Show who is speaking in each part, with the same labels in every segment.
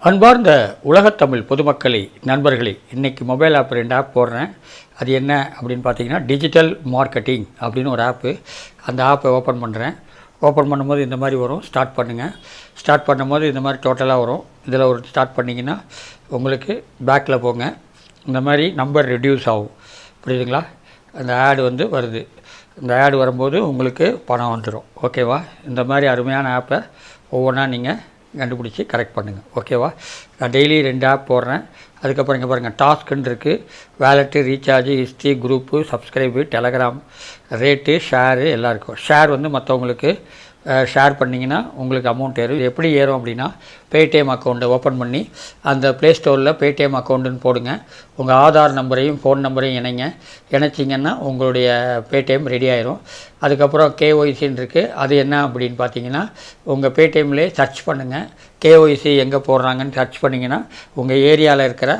Speaker 1: அன்பார்ந்த உலகத்தமிழ் பொதுமக்களே, நண்பர்களே, இன்றைக்கி மொபைல் ஆப் 2 ஆப் போடுறேன். அது என்ன அப்படின்னு பார்த்தீங்கன்னா, டிஜிட்டல் மார்க்கெட்டிங் அப்படின்னு ஒரு ஆப்பு. அந்த ஆப்பை ஓப்பன் பண்ணுறேன். ஓப்பன் பண்ணும்போது இந்த மாதிரி வரும். ஸ்டார்ட் பண்ணுங்கள். ஸ்டார்ட் பண்ணும்போது இந்த மாதிரி டோட்டலாக வரும். இதில் ஒரு ஸ்டார்ட் பண்ணிங்கன்னா உங்களுக்கு பேக்கில் போங்க. இந்த மாதிரி நம்பர் ரெடியூஸ் ஆகும். புரியுதுங்களா? அந்த ஆடு வருது. இந்த ஆடு வரும்போது உங்களுக்கு பணம் வந்துடும். ஓகேவா? இந்த மாதிரி அருமையான ஆப்பை ஒவ்வொன்றா நீங்கள் கண்டுபிடிச்சி கரெக்ட் பண்ணுங்கள். ஓகேவா? நான் டெய்லி 2 ஆப் போடுறேன். அதுக்கப்புறம் இங்கே பாருங்கள், டாஸ்க்குன்னு இருக்குது. வேலெட்டு, recharge, history, group, subscribe, Telegram, rate, share எல்லாம் இருக்கும். ஷேர் மற்றவங்களுக்கு ஷேர் பண்ணிங்கன்னா உங்களுக்கு அமௌண்ட் ஏறும். எப்படி ஏறும் அப்படின்னா, Paytm அக்கௌண்ட்டை ஓப்பன் பண்ணி அந்த ப்ளேஸ்டோரில் Paytm அக்கௌண்ட்டுன்னு போடுங்க. உங்கள் ஆதார் நம்பரையும் ஃபோன் நம்பரையும் இணைச்சிங்கன்னா உங்களுடைய Paytm ரெடி ஆயிரும். அதுக்கப்புறம் KYCன்னு இருக்குது. அது என்ன அப்படின்னு பார்த்தீங்கன்னா, உங்கள் Paytmலே சர்ச் பண்ணுங்கள். KYC எங்கே போடுறாங்கன்னு சர்ச் பண்ணிங்கன்னா உங்கள் ஏரியாவில் இருக்கிற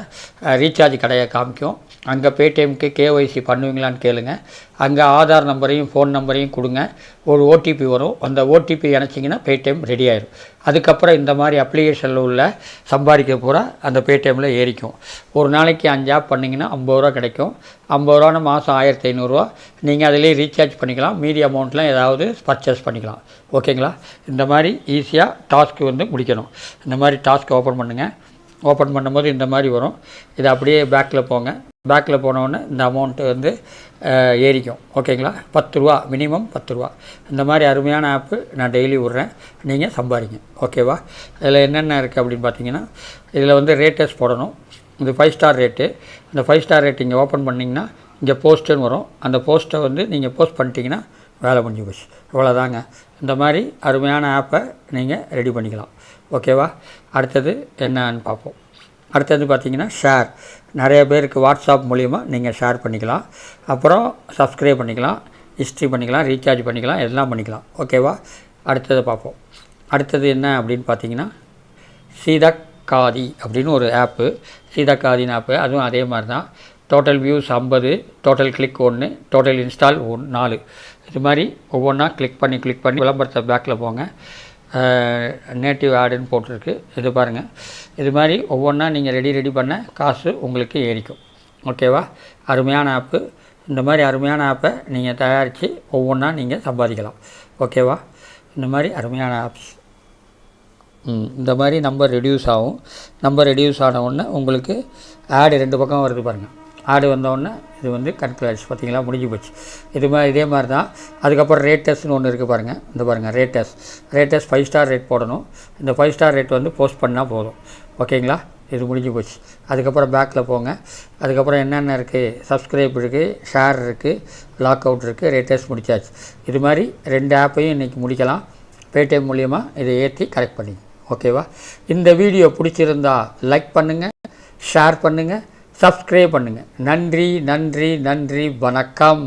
Speaker 1: ரீசார்ஜ் கடையை காமிக்கும். அங்கே Paytmக்கு KYC பண்ணுவீங்களான்னு கேளுங்க. அங்கே ஆதார் நம்பரையும் ஃபோன் நம்பரையும் கொடுங்க. ஒரு OTP வரும். அந்த OTP இணைச்சிங்கன்னா Paytm ரெடி ஆயிடும். அதுக்கப்புறம் இந்த மாதிரி அப்ளிகேஷனில் உள்ள சம்பாதிக்க பூரா அந்த Paytmல ஏறிக்கும். ஒரு நாளைக்கு 5 ஆப் பண்ணிங்கன்னா 50 ரூபா கிடைக்கும். 50 ரூபான்னு மாதம் 1500 நீங்கள் அதிலே ரீசார்ஜ் பண்ணிக்கலாம். மீதி அமௌண்ட்லாம் ஏதாவது பர்ச்சேஸ் பண்ணிக்கலாம். ஓகேங்களா? இந்த மாதிரி ஈஸியாக டாஸ்க்கு முடிக்கணும். இந்த மாதிரி டாஸ்க் ஓப்பன் பண்ணுங்கள். ஓப்பன் பண்ணும்போது இந்த மாதிரி வரும். இது அப்படியே பேக்கில் போங்க. பேக்கில் போனோடனே இந்த அமௌண்ட்டு ஏறிக்கும். ஓகேங்களா? 10 ரூபா, மினிமம் 10 ரூபா. இந்த மாதிரி அருமையான ஆப்பு நான் டெய்லி விட்றேன். நீங்கள் சம்பாதிங்க. ஓகேவா? இதில் என்னென்ன இருக்குது அப்படின்னு பார்த்தீங்கன்னா, இதில் ரேட்டஸ் போடணும். இது 5 ஸ்டார் ரேட்டு. இந்த 5 ஸ்டார் ரேட் இங்கே ஓப்பன் பண்ணிங்கன்னா இங்கே போஸ்ட்டுன்னு வரும். அந்த போஸ்ட்டை நீங்கள் போஸ்ட் பண்ணிட்டீங்கன்னா வேலை முடிஞ்சு போச்சு. இவ்வளோதாங்க. இந்த மாதிரி அருமையான ஆப்பை நீங்கள் ரெடி பண்ணிக்கலாம். ஓகேவா? அடுத்தது என்னன்னு பார்ப்போம். அடுத்தது பார்த்திங்கன்னா ஷேர். நிறைய பேருக்கு வாட்ஸ்அப் மூலிமா நீங்கள் ஷேர் பண்ணிக்கலாம். அப்புறம் சப்ஸ்கிரைப் பண்ணிக்கலாம், ஹிஸ்ட்ரி பண்ணிக்கலாம், ரீசார்ஜ் பண்ணிக்கலாம், எல்லாம் பண்ணிக்கலாம். ஓகேவா? அடுத்தது பார்ப்போம். அடுத்தது என்ன அப்படின்னு பார்த்தீங்கன்னா, சீதக்காதி அப்படின்னு ஒரு ஆப்பு. சீதக்காதின்னு ஆப்பு. அதுவும் அதே மாதிரி தான். Total views 50, total click 1, total install 4. இது மாதிரி ஒவ்வொன்றா கிளிக் பண்ணி விளம்பரத்தை பேக்கில் போங்க. நேட்டிவ் ஆடுன்னு போட்டிருக்கு. இது பாருங்கள். இது மாதிரி ஒவ்வொன்றா நீங்கள் ரெடி பண்ண காசு உங்களுக்கு ஏறிக்கும். ஓகேவா? அருமையான ஆப்பு. இந்த மாதிரி அருமையான ஆப்பை நீங்கள் தயாரித்து ஒவ்வொன்றா நீங்கள் சம்பாதிக்கலாம். ஓகேவா? இந்த மாதிரி அருமையான ஆப்ஸ். இந்த மாதிரி நம்பர் ரெடியூஸ் ஆகும். நம்பர் ரெடியூஸ் ஆன உடனே உங்களுக்கு ஆடு 2 பக்கம் வருது பாருங்கள். ஆடு வந்தோடனே இது கணக்கில் ஆகிடுச்சு. பார்த்தீங்களா? முடிஞ்சு போச்சு. இதே மாதிரி தான். அதுக்கப்புறம் ரேட்டஸ்ன்னு ஒன்று இருக்குது பாருங்கள். இந்த பாருங்கள், ரேட்டஸ் 5 ஸ்டார் ரேட் போடணும். இந்த 5 ஸ்டார் ரேட் போஸ்ட் பண்ணால் போதும். ஓகேங்களா? இது முடிஞ்சு போச்சு. அதுக்கப்புறம் பேக்கில் போங்க. அதுக்கப்புறம் என்னென்ன இருக்குது? சப்ஸ்கிரைப் இருக்குது, ஷேர் இருக்குது, லாக் அவுட் இருக்குது, ரேட்டஸ் முடிச்சாச்சு. இது மாதிரி 2 ஆப்பையும் இன்றைக்கி முடிக்கலாம். Paytm மூலிமா இதை ஏற்றி கரெக்ட் பண்ணிங்க. ஓகேவா? இந்த வீடியோ பிடிச்சிருந்தா லைக் பண்ணுங்கள், ஷேர் பண்ணுங்கள், சப்ஸ்கிரைப் பண்ணுங்கள். நன்றி, வணக்கம்.